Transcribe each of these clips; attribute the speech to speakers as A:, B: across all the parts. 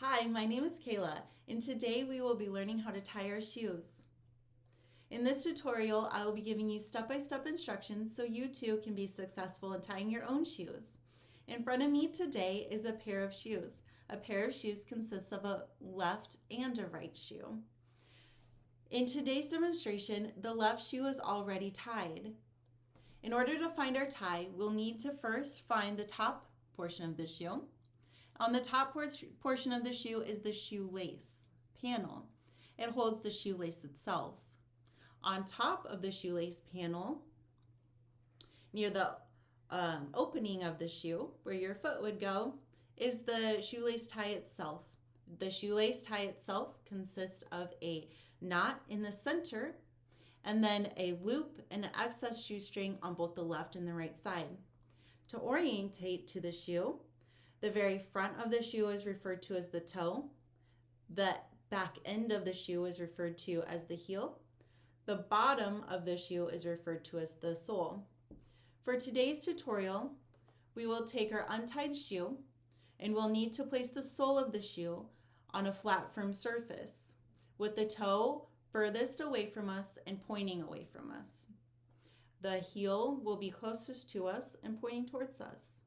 A: Hi, my name is Kayla, and today we will be learning how to tie our shoes. In this tutorial, I will be giving you step-by-step instructions so you too can be successful in tying your own shoes. In front of me today is a pair of shoes. A pair of shoes consists of a left and a right shoe. In today's demonstration, the left shoe is already tied. In order to find our tie, we'll need to first find the top portion of the shoe. On the top portion of the shoe is the shoelace panel. It holds the shoelace itself. On top of the shoelace panel, near the opening of the shoe, where your foot would go, is the shoelace tie itself. The shoelace tie itself consists of a knot in the center and then a loop and an excess shoestring on both the left and the right side. To orientate to the shoe, the very front of the shoe is referred to as the toe. The back end of the shoe is referred to as the heel. The bottom of the shoe is referred to as the sole. For today's tutorial, we will take our untied shoe and we'll need to place the sole of the shoe on a flat, firm surface with the toe furthest away from us and pointing away from us. The heel will be closest to us and pointing towards us.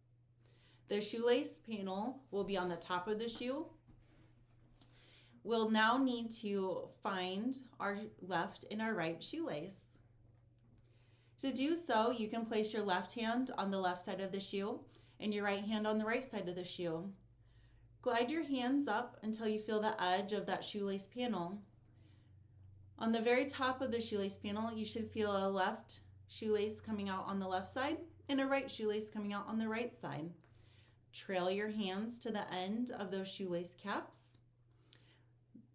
A: The shoelace panel will be on the top of the shoe. We'll now need to find our left and our right shoelace. To do so, you can place your left hand on the left side of the shoe and your right hand on the right side of the shoe. Glide your hands up until you feel the edge of that shoelace panel. On the very top of the shoelace panel, you should feel a left shoelace coming out on the left side and a right shoelace coming out on the right side. Trail your hands to the end of those shoelace caps.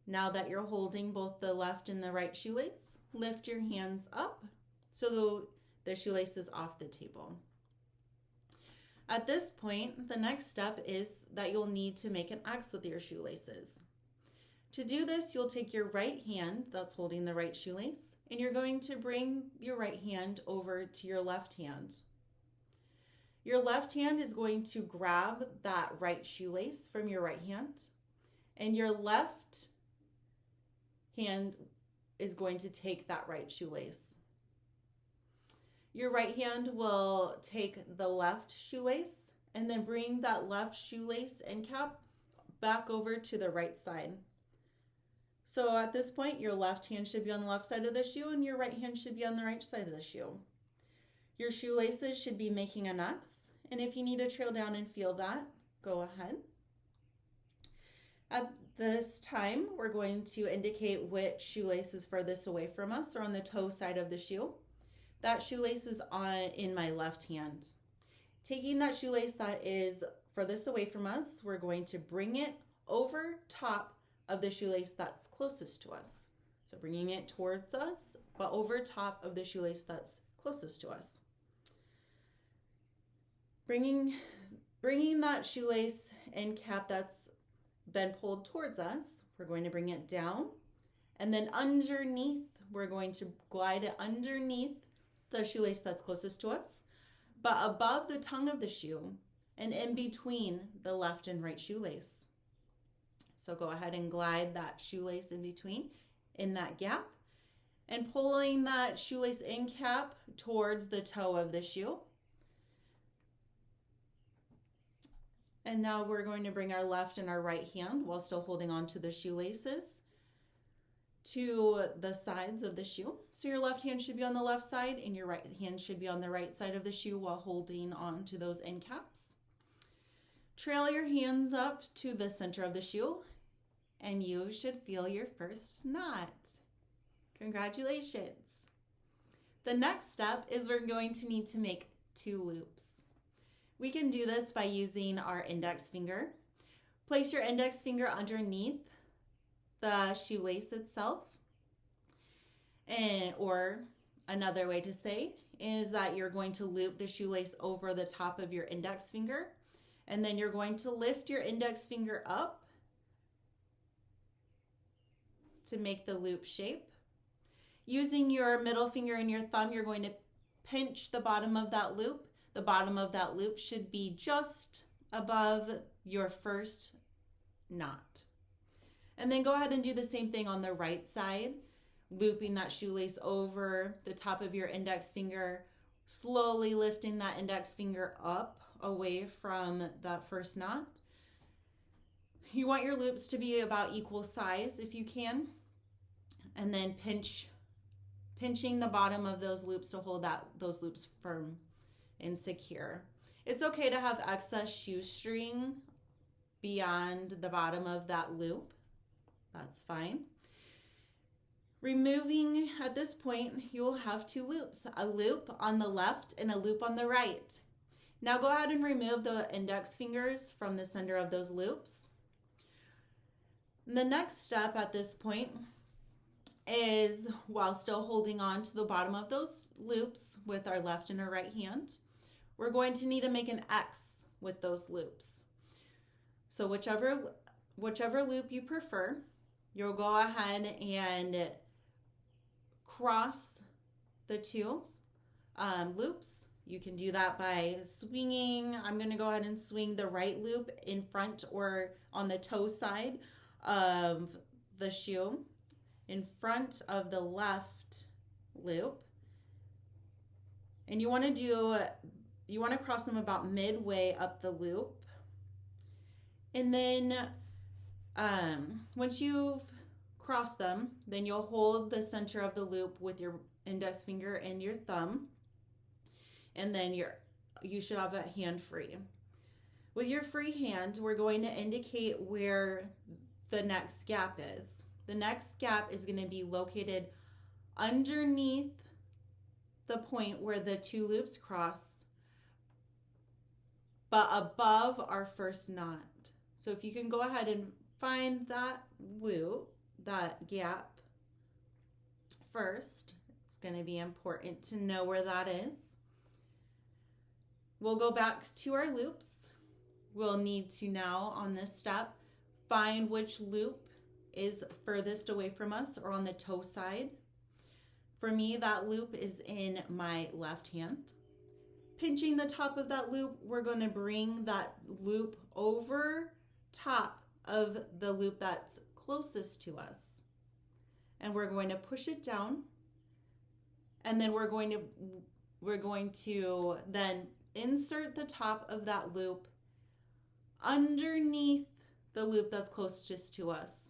A: Now that you're holding both the left and the right shoelace, lift your hands up so the shoelace is off the table. At this point, the next step is that you'll need to make an X with your shoelaces. To do this, you'll take your right hand that's holding the right shoelace, and you're going to bring your right hand over to your left hand. Your left hand is going to grab that right shoelace from your right hand, and your left hand is going to take that right shoelace. Your right hand will take the left shoelace and then bring that left shoelace and cap back over to the right side. So at this point, your left hand should be on the left side of the shoe and your right hand should be on the right side of the shoe. Your shoelaces should be making an X, and if you need to trail down and feel that, go ahead. At this time, we're going to indicate which shoelace is furthest away from us or on the toe side of the shoe. That shoelace is in my left hand. Taking that shoelace that is furthest away from us, we're going to bring it over top of the shoelace that's closest to us. So bringing it towards us, but over top of the shoelace that's closest to us. Bringing that shoelace and cap that's been pulled towards us, we're going to bring it down, and then underneath, we're going to glide it underneath the shoelace that's closest to us, but above the tongue of the shoe and in between the left and right shoelace. So go ahead and glide that shoelace in between in that gap and pulling that shoelace end cap towards the toe of the shoe. And now we're going to bring our left and our right hand while still holding on to the shoelaces to the sides of the shoe. So your left hand should be on the left side and your right hand should be on the right side of the shoe while holding on to those end caps. Trail your hands up to the center of the shoe and you should feel your first knot. Congratulations. The next step is we're going to need to make 2 loops. We can do this by using our index finger. Place your index finger underneath the shoelace itself. Or another way to say is that you're going to loop the shoelace over the top of your index finger, and then you're going to lift your index finger up to make the loop shape. Using your middle finger and your thumb, you're going to pinch the bottom of that loop. The bottom of that loop should be just above your first knot. And then go ahead and do the same thing on the right side, looping that shoelace over the top of your index finger, slowly lifting that index finger up away from that first knot. You want your loops to be about equal size if you can, and then pinching the bottom of those loops to hold those loops firm and secure. It's okay to have excess shoestring beyond the bottom of that loop. That's fine. Removing, at this point, you will have two loops, a loop on the left and a loop on the right. Now go ahead and remove the index fingers from the center of those loops. The next step at this point is, while still holding on to the bottom of those loops with our left and our right hand, we're going to need to make an X with those loops. So whichever loop you prefer, you'll go ahead and cross the two loops. You can do that by swinging. I'm going to go ahead and swing the right loop in front or on the toe side of the shoe in front of the left loop. And you want to cross them about midway up the loop. And then once you've crossed them, then you'll hold the center of the loop with your index finger and your thumb. And then you should have a hand free. With your free hand, we're going to indicate where the next gap is. The next gap is going to be located underneath the point where the two loops cross, but above our first knot. So if you can go ahead and find that loop, that gap first, it's going to be important to know where that is. We'll go back to our loops. We'll need to now, on this step, find which loop is furthest away from us or on the toe side. For me, that loop is in my left hand. Pinching the top of that loop, we're going to bring that loop over top of the loop that's closest to us. And we're going to push it down. And then we're going to then insert the top of that loop underneath the loop that's closest to us,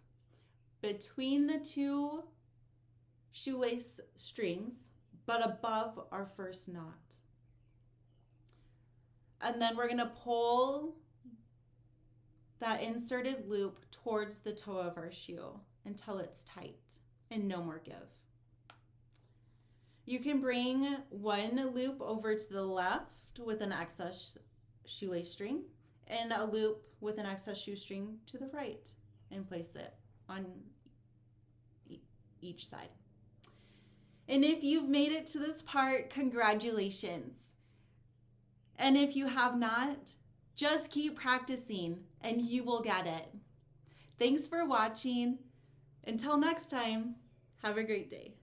A: between the two shoelace strings, but above our first knot. And then we're going to pull that inserted loop towards the toe of our shoe until it's tight and no more give. You can bring one loop over to the left with an excess shoelace string and a loop with an excess shoestring to the right and place it on each side. And if you've made it to this part, congratulations. And if you have not, just keep practicing and you will get it. Thanks for watching. Until next time, have a great day.